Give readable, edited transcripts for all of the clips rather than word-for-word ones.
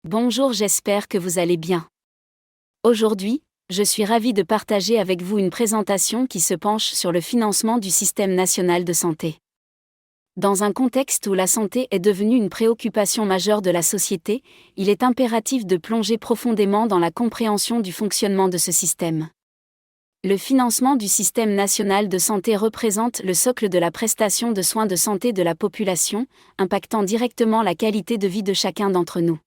Bonjour, j'espère que vous allez bien. Aujourd'hui, je suis ravie de partager avec vous une présentation qui se penche sur le financement du système national de santé. Dans un contexte où la santé est devenue une préoccupation majeure de la société, il est impératif de plonger profondément dans la compréhension du fonctionnement de ce système. Le financement du système national de santé représente le socle de la prestation de soins de santé de la population, impactant directement la qualité de vie de chacun d'entre nous.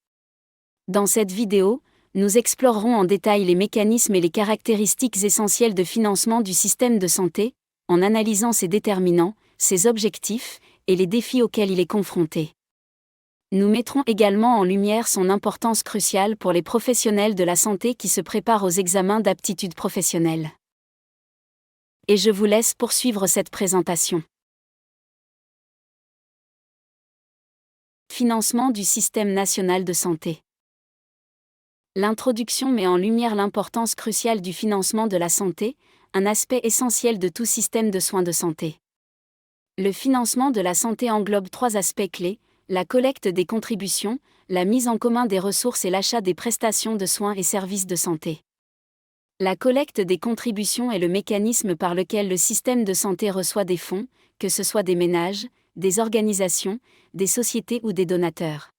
Dans cette vidéo, nous explorerons en détail les mécanismes et les caractéristiques essentielles de financement du système de santé, en analysant ses déterminants, ses objectifs, et les défis auxquels il est confronté. Nous mettrons également en lumière son importance cruciale pour les professionnels de la santé qui se préparent aux examens d'aptitude professionnelle. Et je vous laisse poursuivre cette présentation. Financement du système national de santé. L'introduction met en lumière l'importance cruciale du financement de la santé, un aspect essentiel de tout système de soins de santé. Le financement de la santé englobe trois aspects clés: la collecte des contributions, la mise en commun des ressources et l'achat des prestations de soins et services de santé. La collecte des contributions est le mécanisme par lequel le système de santé reçoit des fonds, que ce soit des ménages, des organisations, des sociétés ou des donateurs.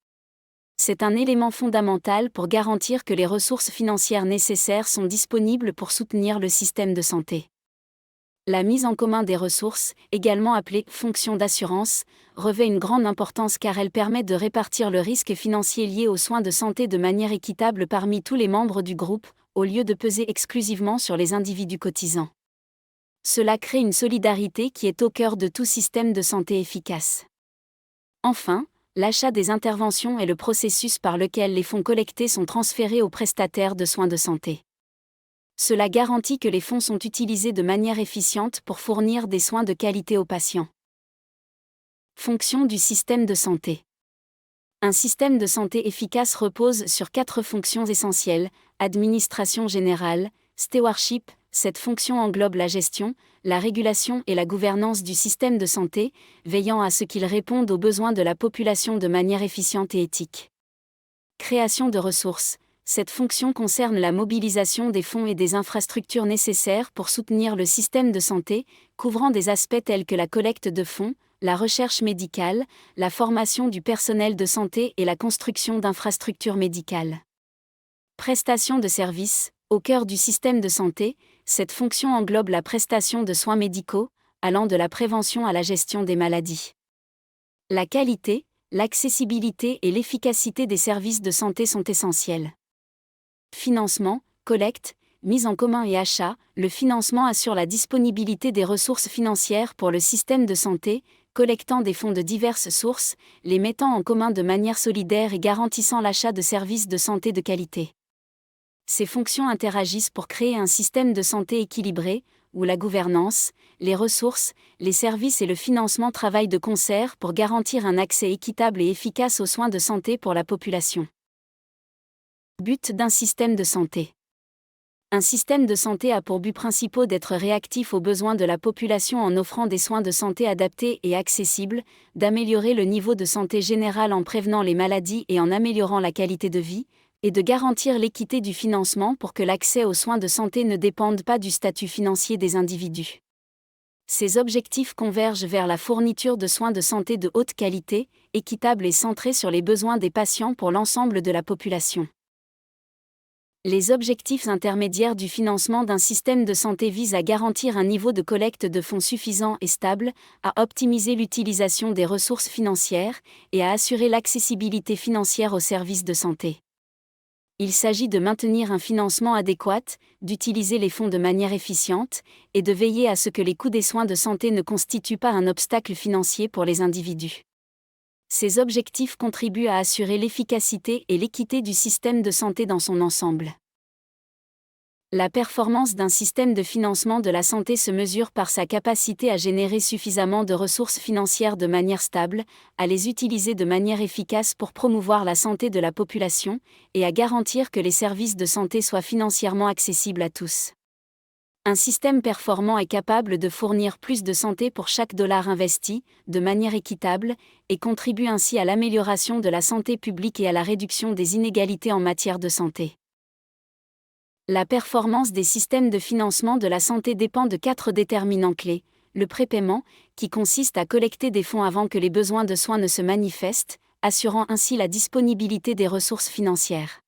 C'est un élément fondamental pour garantir que les ressources financières nécessaires sont disponibles pour soutenir le système de santé. La mise en commun des ressources, également appelée fonction d'assurance, revêt une grande importance car elle permet de répartir le risque financier lié aux soins de santé de manière équitable parmi tous les membres du groupe, au lieu de peser exclusivement sur les individus cotisants. Cela crée une solidarité qui est au cœur de tout système de santé efficace. Enfin, l'achat des interventions est le processus par lequel les fonds collectés sont transférés aux prestataires de soins de santé. Cela garantit que les fonds sont utilisés de manière efficiente pour fournir des soins de qualité aux patients. Fonction du système de santé. Un système de santé efficace repose sur 4 fonctions essentielles: administration générale, stewardship. Cette fonction englobe la gestion, la régulation et la gouvernance du système de santé, veillant à ce qu'il réponde aux besoins de la population de manière efficiente et éthique. Création de ressources. Cette fonction concerne la mobilisation des fonds et des infrastructures nécessaires pour soutenir le système de santé, couvrant des aspects tels que la collecte de fonds, la recherche médicale, la formation du personnel de santé et la construction d'infrastructures médicales. Prestation de services. Au cœur du système de santé, cette fonction englobe la prestation de soins médicaux, allant de la prévention à la gestion des maladies. La qualité, l'accessibilité et l'efficacité des services de santé sont essentiels. Financement, collecte, mise en commun et achat. Le financement assure la disponibilité des ressources financières pour le système de santé, collectant des fonds de diverses sources, les mettant en commun de manière solidaire et garantissant l'achat de services de santé de qualité. Ces fonctions interagissent pour créer un système de santé équilibré, où la gouvernance, les ressources, les services et le financement travaillent de concert pour garantir un accès équitable et efficace aux soins de santé pour la population. But d'un système de santé. Un système de santé a pour but principal d'être réactif aux besoins de la population en offrant des soins de santé adaptés et accessibles, d'améliorer le niveau de santé général en prévenant les maladies et en améliorant la qualité de vie, et de garantir l'équité du financement pour que l'accès aux soins de santé ne dépende pas du statut financier des individus. Ces objectifs convergent vers la fourniture de soins de santé de haute qualité, équitables et centrés sur les besoins des patients pour l'ensemble de la population. Les objectifs intermédiaires du financement d'un système de santé visent à garantir un niveau de collecte de fonds suffisant et stable, à optimiser l'utilisation des ressources financières et à assurer l'accessibilité financière aux services de santé. Il s'agit de maintenir un financement adéquat, d'utiliser les fonds de manière efficiente, et de veiller à ce que les coûts des soins de santé ne constituent pas un obstacle financier pour les individus. Ces objectifs contribuent à assurer l'efficacité et l'équité du système de santé dans son ensemble. La performance d'un système de financement de la santé se mesure par sa capacité à générer suffisamment de ressources financières de manière stable, à les utiliser de manière efficace pour promouvoir la santé de la population, et à garantir que les services de santé soient financièrement accessibles à tous. Un système performant est capable de fournir plus de santé pour chaque dollar investi, de manière équitable, et contribue ainsi à l'amélioration de la santé publique et à la réduction des inégalités en matière de santé. La performance des systèmes de financement de la santé dépend de 4 déterminants clés. Le prépaiement, qui consiste à collecter des fonds avant que les besoins de soins ne se manifestent, assurant ainsi la disponibilité des ressources financières.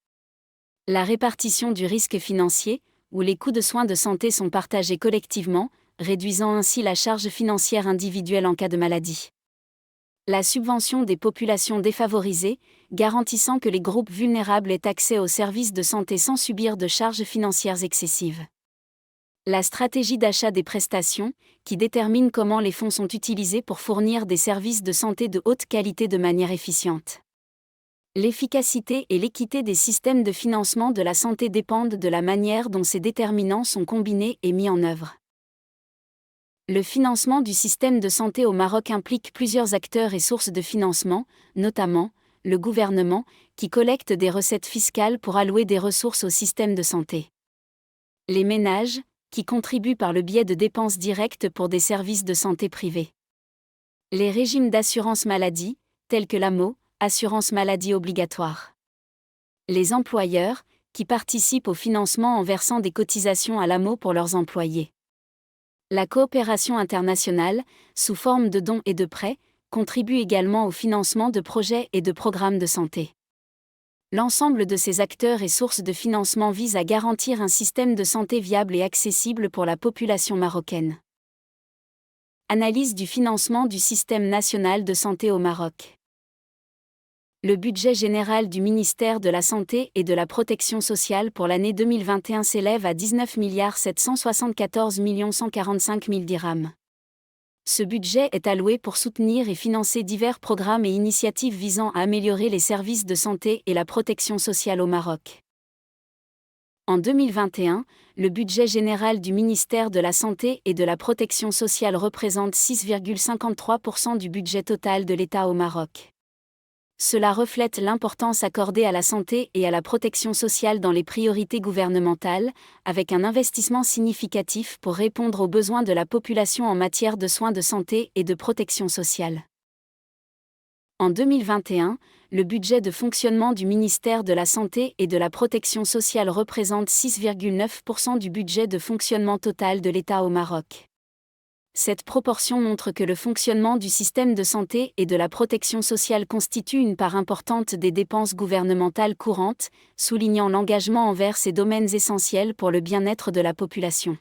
La répartition du risque financier, où les coûts de soins de santé sont partagés collectivement, réduisant ainsi la charge financière individuelle en cas de maladie. La subvention des populations défavorisées, garantissant que les groupes vulnérables aient accès aux services de santé sans subir de charges financières excessives. La stratégie d'achat des prestations, qui détermine comment les fonds sont utilisés pour fournir des services de santé de haute qualité de manière efficiente. L'efficacité et l'équité des systèmes de financement de la santé dépendent de la manière dont ces déterminants sont combinés et mis en œuvre. Le financement du système de santé au Maroc implique plusieurs acteurs et sources de financement, notamment le gouvernement, qui collecte des recettes fiscales pour allouer des ressources au système de santé. Les ménages, qui contribuent par le biais de dépenses directes pour des services de santé privés. Les régimes d'assurance maladie, tels que l'AMO, assurance maladie obligatoire. Les employeurs, qui participent au financement en versant des cotisations à l'AMO pour leurs employés. La coopération internationale, sous forme de dons et de prêts, contribue également au financement de projets et de programmes de santé. L'ensemble de ces acteurs et sources de financement vise à garantir un système de santé viable et accessible pour la population marocaine. Analyse du financement du système national de santé au Maroc. Le budget général du ministère de la Santé et de la Protection sociale pour l'année 2021 s'élève à 19 774 145 000 dirhams. Ce budget est alloué pour soutenir et financer divers programmes et initiatives visant à améliorer les services de santé et la protection sociale au Maroc. En 2021, le budget général du ministère de la Santé et de la Protection sociale représente 6,53% du budget total de l'État au Maroc. Cela reflète l'importance accordée à la santé et à la protection sociale dans les priorités gouvernementales, avec un investissement significatif pour répondre aux besoins de la population en matière de soins de santé et de protection sociale. En 2021, le budget de fonctionnement du ministère de la Santé et de la Protection sociale représente 6,9% du budget de fonctionnement total de l'État au Maroc. Cette proportion montre que le fonctionnement du système de santé et de la protection sociale constitue une part importante des dépenses gouvernementales courantes, soulignant l'engagement envers ces domaines essentiels pour le bien-être de la population.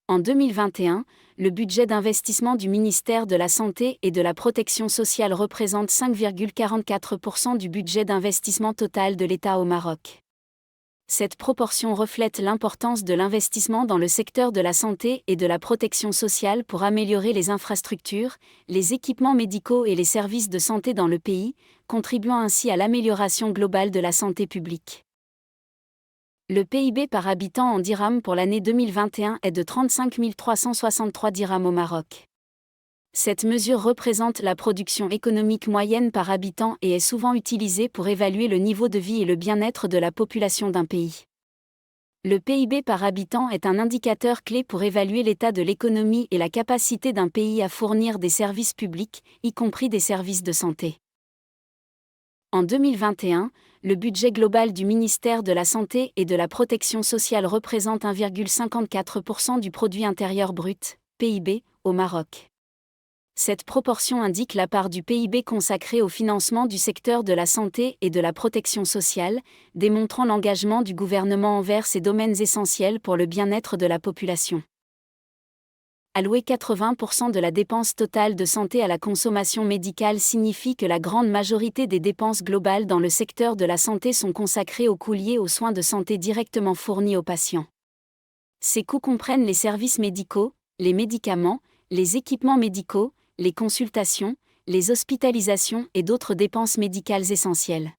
En 2021, le budget d'investissement du ministère de la Santé et de la Protection sociale représente 5,44% du budget d'investissement total de l'État au Maroc. Cette proportion reflète l'importance de l'investissement dans le secteur de la santé et de la protection sociale pour améliorer les infrastructures, les équipements médicaux et les services de santé dans le pays, contribuant ainsi à l'amélioration globale de la santé publique. Le PIB par habitant en dirhams pour l'année 2021 est de 35 363 dirhams au Maroc. Cette mesure représente la production économique moyenne par habitant et est souvent utilisée pour évaluer le niveau de vie et le bien-être de la population d'un pays. Le PIB par habitant est un indicateur clé pour évaluer l'état de l'économie et la capacité d'un pays à fournir des services publics, y compris des services de santé. En 2021, le budget global du ministère de la Santé et de la Protection sociale représente 1,54% du produit intérieur brut, PIB, au Maroc. Cette proportion indique la part du PIB consacrée au financement du secteur de la santé et de la protection sociale, démontrant l'engagement du gouvernement envers ces domaines essentiels pour le bien-être de la population. Allouer 80% de la dépense totale de santé à la consommation médicale signifie que la grande majorité des dépenses globales dans le secteur de la santé sont consacrées aux coûts liés aux soins de santé directement fournis aux patients. Ces coûts comprennent les services médicaux, les médicaments, les équipements médicaux, les consultations, les hospitalisations et d'autres dépenses médicales essentielles.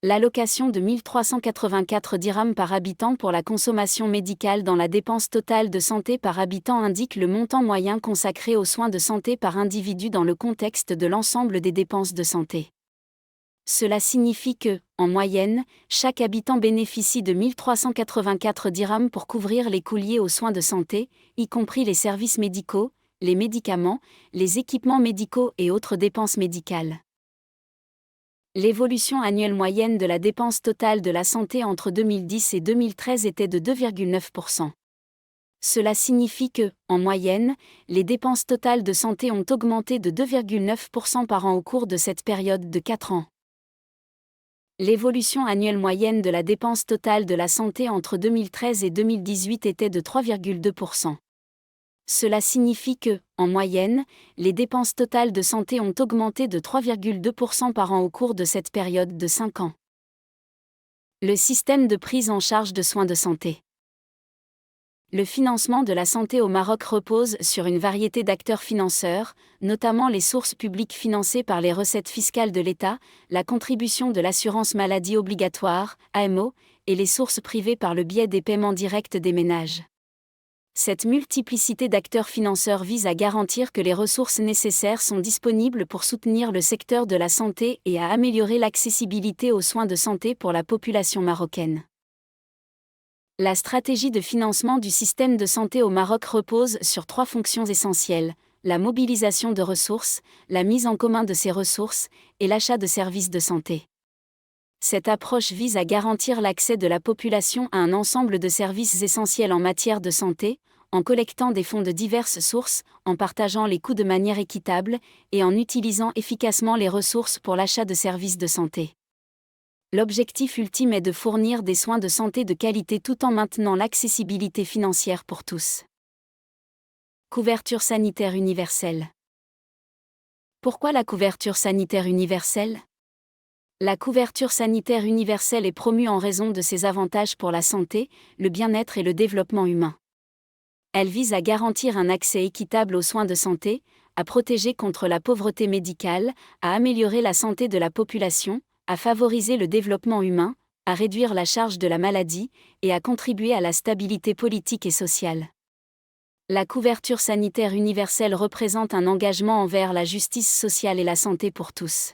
L'allocation de 1384 dirhams par habitant pour la consommation médicale dans la dépense totale de santé par habitant indique le montant moyen consacré aux soins de santé par individu dans le contexte de l'ensemble des dépenses de santé. Cela signifie que, en moyenne, chaque habitant bénéficie de 1384 dirhams pour couvrir les coûts liés aux soins de santé, y compris les services médicaux, les médicaments, les équipements médicaux et autres dépenses médicales. L'évolution annuelle moyenne de la dépense totale de la santé entre 2010 et 2013 était de 2,9%. Cela signifie que, en moyenne, les dépenses totales de santé ont augmenté de 2,9% par an au cours de cette période de 4 ans. L'évolution annuelle moyenne de la dépense totale de la santé entre 2013 et 2018 était de 3,2%. Cela signifie que, en moyenne, les dépenses totales de santé ont augmenté de 3,2% par an au cours de cette période de 5 ans. Le système de prise en charge de soins de santé. Le financement de la santé au Maroc repose sur une variété d'acteurs financeurs, notamment les sources publiques financées par les recettes fiscales de l'État, la contribution de l'assurance maladie obligatoire, AMO, et les sources privées par le biais des paiements directs des ménages. Cette multiplicité d'acteurs financeurs vise à garantir que les ressources nécessaires sont disponibles pour soutenir le secteur de la santé et à améliorer l'accessibilité aux soins de santé pour la population marocaine. La stratégie de financement du système de santé au Maroc repose sur 3 fonctions essentielles: la mobilisation de ressources, la mise en commun de ces ressources, et l'achat de services de santé. Cette approche vise à garantir l'accès de la population à un ensemble de services essentiels en matière de santé, en collectant des fonds de diverses sources, en partageant les coûts de manière équitable, et en utilisant efficacement les ressources pour l'achat de services de santé. L'objectif ultime est de fournir des soins de santé de qualité tout en maintenant l'accessibilité financière pour tous. Couverture sanitaire universelle. Pourquoi la couverture sanitaire universelle ? La couverture sanitaire universelle est promue en raison de ses avantages pour la santé, le bien-être et le développement humain. Elle vise à garantir un accès équitable aux soins de santé, à protéger contre la pauvreté médicale, à améliorer la santé de la population, à favoriser le développement humain, à réduire la charge de la maladie, et à contribuer à la stabilité politique et sociale. La couverture sanitaire universelle représente un engagement envers la justice sociale et la santé pour tous.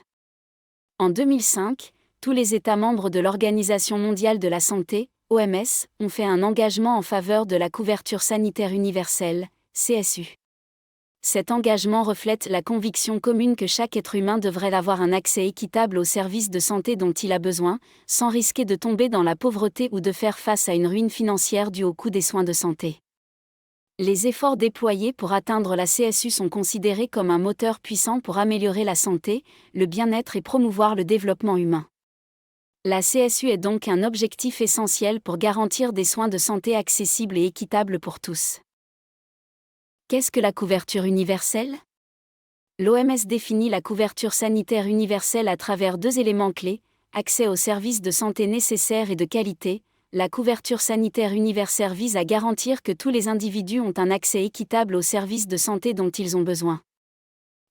En 2005, tous les États membres de l'Organisation mondiale de la santé, OMS, ont fait un engagement en faveur de la couverture sanitaire universelle, CSU. Cet engagement reflète la conviction commune que chaque être humain devrait avoir un accès équitable aux services de santé dont il a besoin, sans risquer de tomber dans la pauvreté ou de faire face à une ruine financière due au coût des soins de santé. Les efforts déployés pour atteindre la CSU sont considérés comme un moteur puissant pour améliorer la santé, le bien-être et promouvoir le développement humain. La CSU est donc un objectif essentiel pour garantir des soins de santé accessibles et équitables pour tous. Qu'est-ce que la couverture universelle ? L'OMS définit la couverture sanitaire universelle à travers 2 éléments clés: accès aux services de santé nécessaires et de qualité. La couverture sanitaire universelle vise à garantir que tous les individus ont un accès équitable aux services de santé dont ils ont besoin.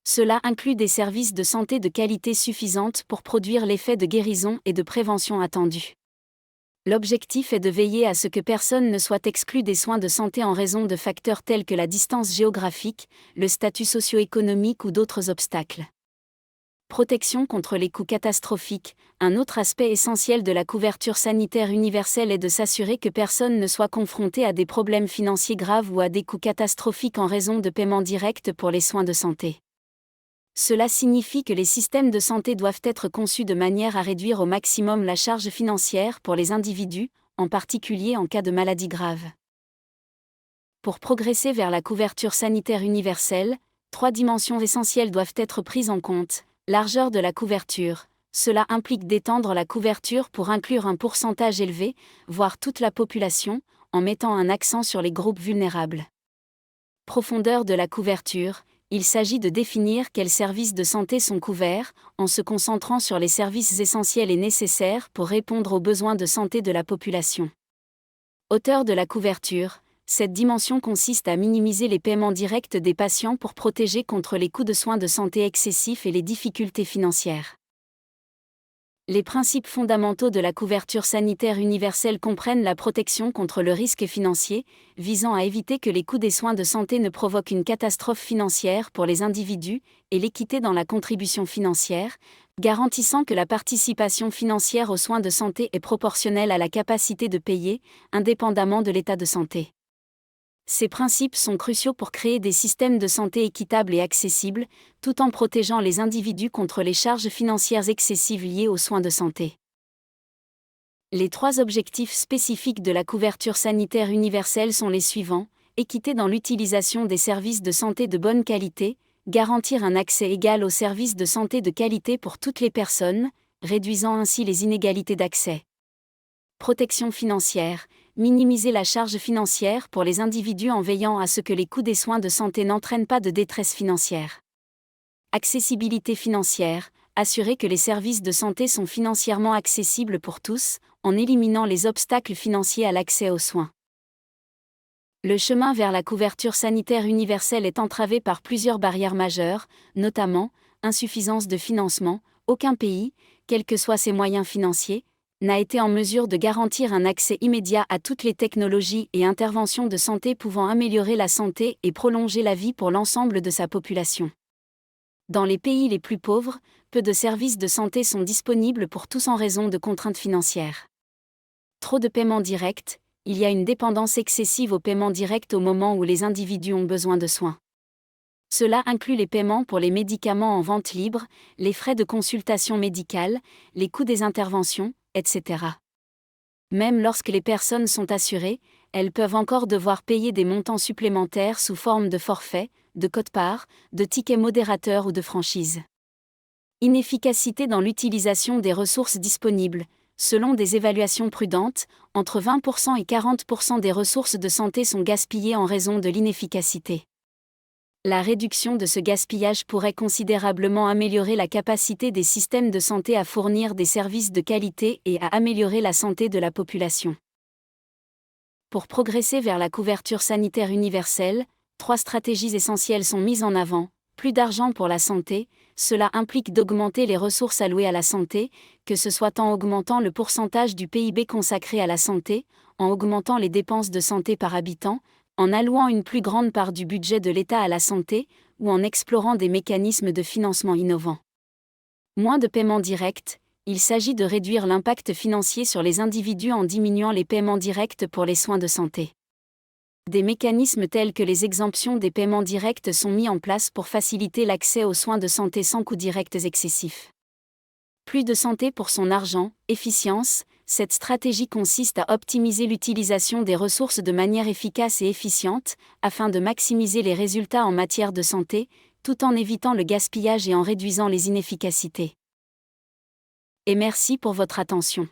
Cela inclut des services de santé de qualité suffisante pour produire l'effet de guérison et de prévention attendu. L'objectif est de veiller à ce que personne ne soit exclu des soins de santé en raison de facteurs tels que la distance géographique, le statut socio-économique ou d'autres obstacles. Protection contre les coûts catastrophiques. Un autre aspect essentiel de la couverture sanitaire universelle est de s'assurer que personne ne soit confronté à des problèmes financiers graves ou à des coûts catastrophiques en raison de paiements directs pour les soins de santé. Cela signifie que les systèmes de santé doivent être conçus de manière à réduire au maximum la charge financière pour les individus, en particulier en cas de maladie grave. Pour progresser vers la couverture sanitaire universelle, 3 dimensions essentielles doivent être prises en compte. Largeur de la couverture. Cela implique d'étendre la couverture pour inclure un pourcentage élevé, voire toute la population, en mettant un accent sur les groupes vulnérables. Profondeur de la couverture. Il s'agit de définir quels services de santé sont couverts, en se concentrant sur les services essentiels et nécessaires pour répondre aux besoins de santé de la population. Hauteur de la couverture. Cette dimension consiste à minimiser les paiements directs des patients pour protéger contre les coûts de soins de santé excessifs et les difficultés financières. Les principes fondamentaux de la couverture sanitaire universelle comprennent la protection contre le risque financier, visant à éviter que les coûts des soins de santé ne provoquent une catastrophe financière pour les individus, et l'équité dans la contribution financière, garantissant que la participation financière aux soins de santé est proportionnelle à la capacité de payer, indépendamment de l'état de santé. Ces principes sont cruciaux pour créer des systèmes de santé équitables et accessibles, tout en protégeant les individus contre les charges financières excessives liées aux soins de santé. Les 3 objectifs spécifiques de la couverture sanitaire universelle sont les suivants: équité dans l'utilisation des services de santé de bonne qualité, garantir un accès égal aux services de santé de qualité pour toutes les personnes, réduisant ainsi les inégalités d'accès. Protection financière, minimiser la charge financière pour les individus en veillant à ce que les coûts des soins de santé n'entraînent pas de détresse financière. Accessibilité financière, assurer que les services de santé sont financièrement accessibles pour tous, en éliminant les obstacles financiers à l'accès aux soins. Le chemin vers la couverture sanitaire universelle est entravé par plusieurs barrières majeures, notamment, insuffisance de financement. Aucun pays, quels que soient ses moyens financiers, n'a été en mesure de garantir un accès immédiat à toutes les technologies et interventions de santé pouvant améliorer la santé et prolonger la vie pour l'ensemble de sa population. Dans les pays les plus pauvres, peu de services de santé sont disponibles pour tous en raison de contraintes financières. Trop de paiements directs, il y a une dépendance excessive aux paiements directs au moment où les individus ont besoin de soins. Cela inclut les paiements pour les médicaments en vente libre, les frais de consultation médicale, les coûts des interventions, etc. Même lorsque les personnes sont assurées, elles peuvent encore devoir payer des montants supplémentaires sous forme de forfaits, de quote-part, de tickets modérateurs ou de franchises. Inefficacité dans l'utilisation des ressources disponibles. Selon des évaluations prudentes, entre 20% et 40% des ressources de santé sont gaspillées en raison de l'inefficacité. La réduction de ce gaspillage pourrait considérablement améliorer la capacité des systèmes de santé à fournir des services de qualité et à améliorer la santé de la population. Pour progresser vers la couverture sanitaire universelle, 3 stratégies essentielles sont mises en avant. Plus d'argent pour la santé, cela implique d'augmenter les ressources allouées à la santé, que ce soit en augmentant le pourcentage du PIB consacré à la santé, en augmentant les dépenses de santé par habitant, en allouant une plus grande part du budget de l'État à la santé, ou en explorant des mécanismes de financement innovants. Moins de paiements directs, il s'agit de réduire l'impact financier sur les individus en diminuant les paiements directs pour les soins de santé. Des mécanismes tels que les exemptions des paiements directs sont mis en place pour faciliter l'accès aux soins de santé sans coûts directs excessifs. Plus de santé pour son argent, efficience. Cette stratégie consiste à optimiser l'utilisation des ressources de manière efficace et efficiente, afin de maximiser les résultats en matière de santé, tout en évitant le gaspillage et en réduisant les inefficacités. Et merci pour votre attention.